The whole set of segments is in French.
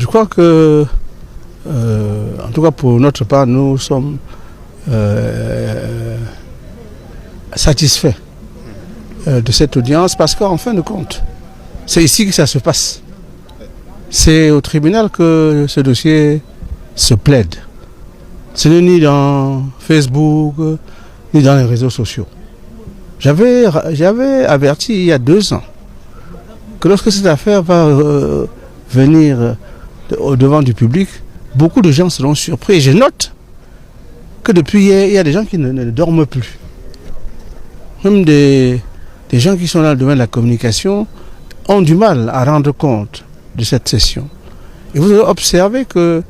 crois que, en tout cas pour notre part, nous sommes satisfaits de cette audience parce qu'en fin de compte, c'est ici que ça se passe. C'est au tribunal que ce dossier se plaide. Ce n'est ni dans Facebook, ni dans les réseaux sociaux. J'avais averti il y a 2 ans que lorsque cette affaire va venir au devant du public, beaucoup de gens seront surpris. Et je note que depuis hier, il y a des gens qui ne dorment plus. Même des gens qui sont dans le domaine de la communication ont du mal à rendre compte de cette session. Et vous avez observé que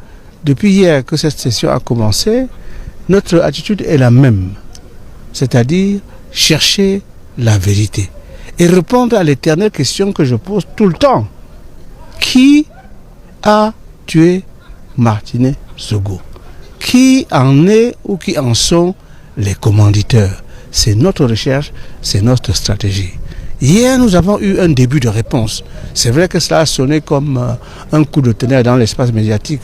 depuis hier que cette session a commencé, notre attitude est la même. C'est-à-dire chercher la vérité. Et répondre à l'éternelle question que je pose tout le temps. Qui a tué Martinez Zogo? Qui en est ou qui en sont les commanditeurs? C'est notre recherche, c'est notre stratégie. Hier, nous avons eu un début de réponse. C'est vrai que cela a sonné comme un coup de tonnerre dans l'espace médiatique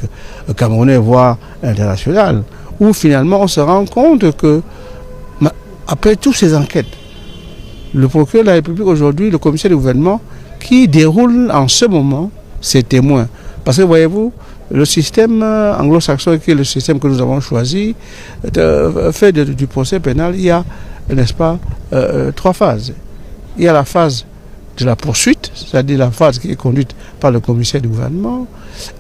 camerounais, voire international, où finalement on se rend compte que, après toutes ces enquêtes, le procureur de la République aujourd'hui, le commissaire du gouvernement, qui déroule en ce moment ses témoins. Parce que voyez-vous, le système anglo-saxon, qui est le système que nous avons choisi, fait du procès pénal, il y a, n'est-ce pas, 3 phases. Il y a la phase de la poursuite, c'est-à-dire la phase qui est conduite par le commissaire du gouvernement.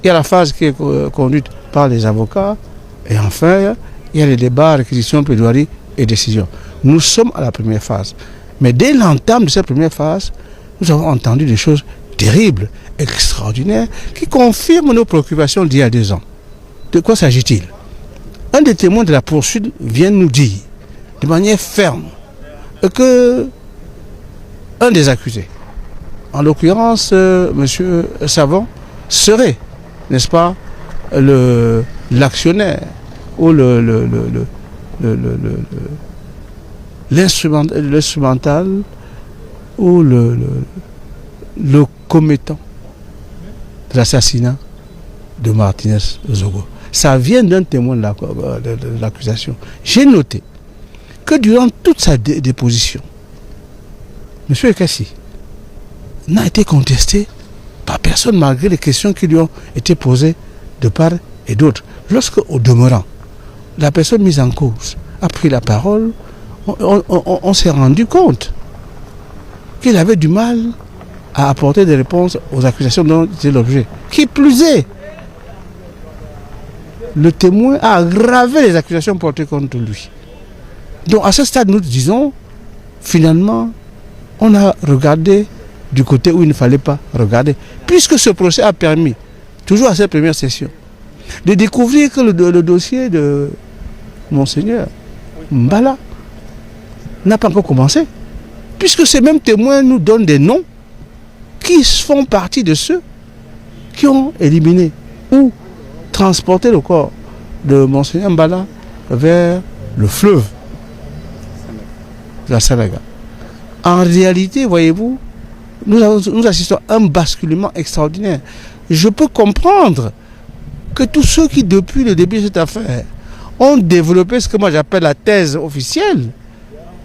Il y a la phase qui est conduite par les avocats. Et enfin, il y a les débats, réquisitions, plaidoiries et décisions. Nous sommes à la première phase. Mais dès l'entame de cette première phase, nous avons entendu des choses terribles, extraordinaires, qui confirment nos préoccupations d'il y a 2 ans. De quoi s'agit-il? Un des témoins de la poursuite vient nous dire, de manière ferme, que un des accusés, en l'occurrence M. Savon, serait, n'est-ce pas, l'actionnaire ou l'instrumental ou le commettant de l'assassinat de Martinez Zogo. Ça vient d'un témoin de l'accusation. J'ai noté que durant toute sa déposition, M. Ekassi n'a été contesté par personne malgré les questions qui lui ont été posées de part et d'autre. Lorsque, au demeurant, la personne mise en cause a pris la parole, on s'est rendu compte qu'il avait du mal à apporter des réponses aux accusations dont il était l'objet. Qui plus est, le témoin a aggravé les accusations portées contre lui. Donc à ce stade, nous disons, finalement, on a regardé du côté où il ne fallait pas regarder. Puisque ce procès a permis, toujours à cette première session, de découvrir que le dossier de Monseigneur Mbala n'a pas encore commencé. Puisque ces mêmes témoins nous donnent des noms qui font partie de ceux qui ont éliminé ou transporté le corps de Monseigneur Mbala vers le fleuve de la Sanaga. En réalité, voyez-vous, nous assistons à un basculement extraordinaire. Je peux comprendre que tous ceux qui, depuis le début de cette affaire, ont développé ce que moi j'appelle la thèse officielle,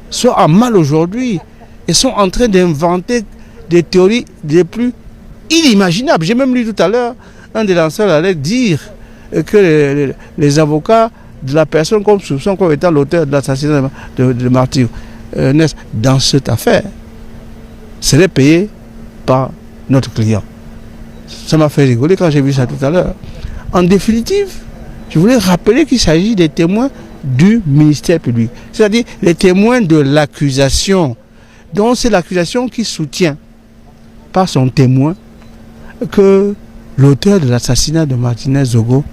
sont en mal aujourd'hui et sont en train d'inventer des théories les plus inimaginables. J'ai même lu tout à l'heure un des lanceurs allait dire que les avocats de la personne comme soupçon comme étant l'auteur de l'assassinat de Martyr dans cette affaire serait payé par notre client. Ça m'a fait rigoler quand j'ai vu ça tout à l'heure. En définitive, je voulais rappeler qu'il s'agit des témoins du ministère public, c'est-à-dire les témoins de l'accusation. Donc c'est l'accusation qui soutient par son témoin que l'auteur de l'assassinat de Martinez Zogo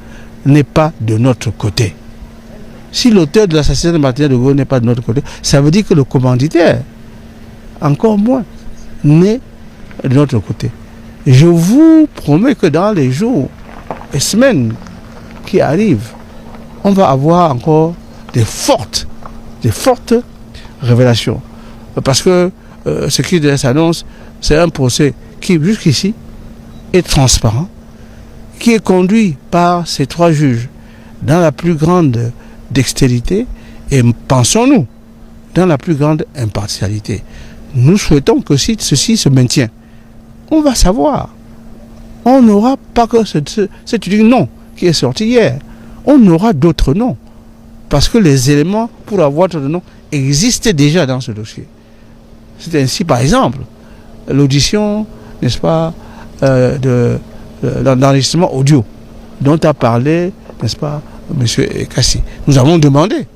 n'est pas de notre côté. Si l'auteur de l'assassinat de Martinez Zogo n'est pas de notre côté, ça veut dire que le commanditaire, encore moins, n'est de notre côté. Je vous promets que dans les jours et semaines qui arrivent, on va avoir encore des fortes révélations. Parce que ce qui s'annonce, c'est un procès qui, jusqu'ici, est transparent, qui est conduit par ces 3 juges dans la plus grande dextérité et, pensons-nous, dans la plus grande impartialité. Nous souhaitons que si ceci se maintient, on va savoir. On n'aura pas que cet unique nom qui est sorti hier. On aura d'autres noms. Parce que les éléments pour avoir d'autres noms existaient déjà dans ce dossier. C'est ainsi, par exemple, l'audition, n'est-ce pas, d'enregistrement audio dont a parlé, n'est-ce pas, M. Kassi. Nous avons demandé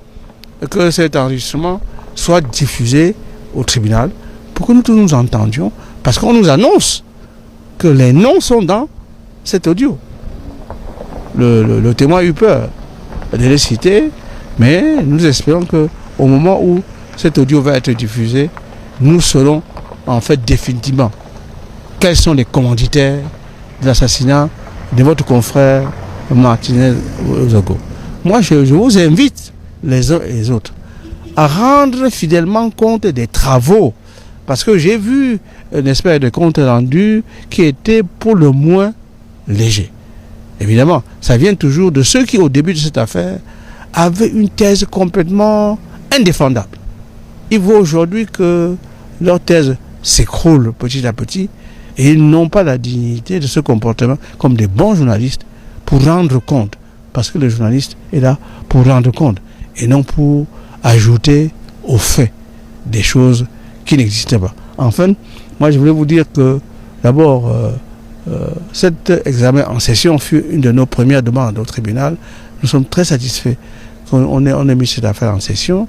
que cet enregistrement soit diffusé au tribunal pour que nous tous nous entendions, parce qu'on nous annonce que les noms sont dans cet audio. Le témoin a eu peur de les citer, mais nous espérons qu'au moment où cet audio va être diffusé, nous saurons en fait définitivement quels sont les commanditaires de l'assassinat de votre confrère Martinez Ozogo. Moi, je vous invite, les uns et les autres, à rendre fidèlement compte des travaux, parce que j'ai vu une espèce de compte rendu qui était pour le moins léger. Évidemment, ça vient toujours de ceux qui, au début de cette affaire, avaient une thèse complètement indéfendable. Il voit aujourd'hui que leur thèse s'écroule petit à petit et ils n'ont pas la dignité de ce comportement comme des bons journalistes pour rendre compte. Parce que le journaliste est là pour rendre compte et non pour ajouter aux faits des choses qui n'existaient pas. Enfin, moi je voulais vous dire que d'abord, cet examen en session fut une de nos premières demandes au tribunal. Nous sommes très satisfaits qu'on ait mis cette affaire en session.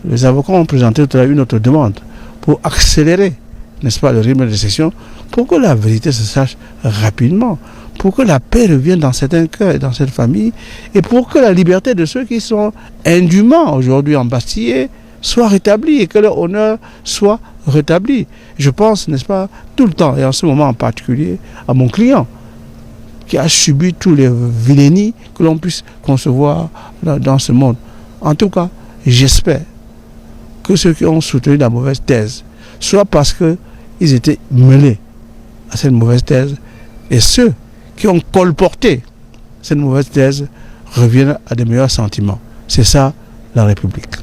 Les avocats ont présenté tout à l'heure une autre demande pour accélérer, n'est-ce pas, le rythme de session, pour que la vérité se sache rapidement, pour que la paix revienne dans certains cœurs et dans cette famille, et pour que la liberté de ceux qui sont indûment aujourd'hui embastillés soit rétablie et que leur honneur soit rétabli. Je pense, n'est-ce pas, tout le temps, et en ce moment en particulier, à mon client, qui a subi tous les vilainies que l'on puisse concevoir dans ce monde. En tout cas, j'espère que ceux qui ont soutenu la mauvaise thèse, soit parce qu'ils étaient mêlés à cette mauvaise thèse, et ceux qui ont colporté cette mauvaise thèse reviennent à de meilleurs sentiments. C'est ça, la République.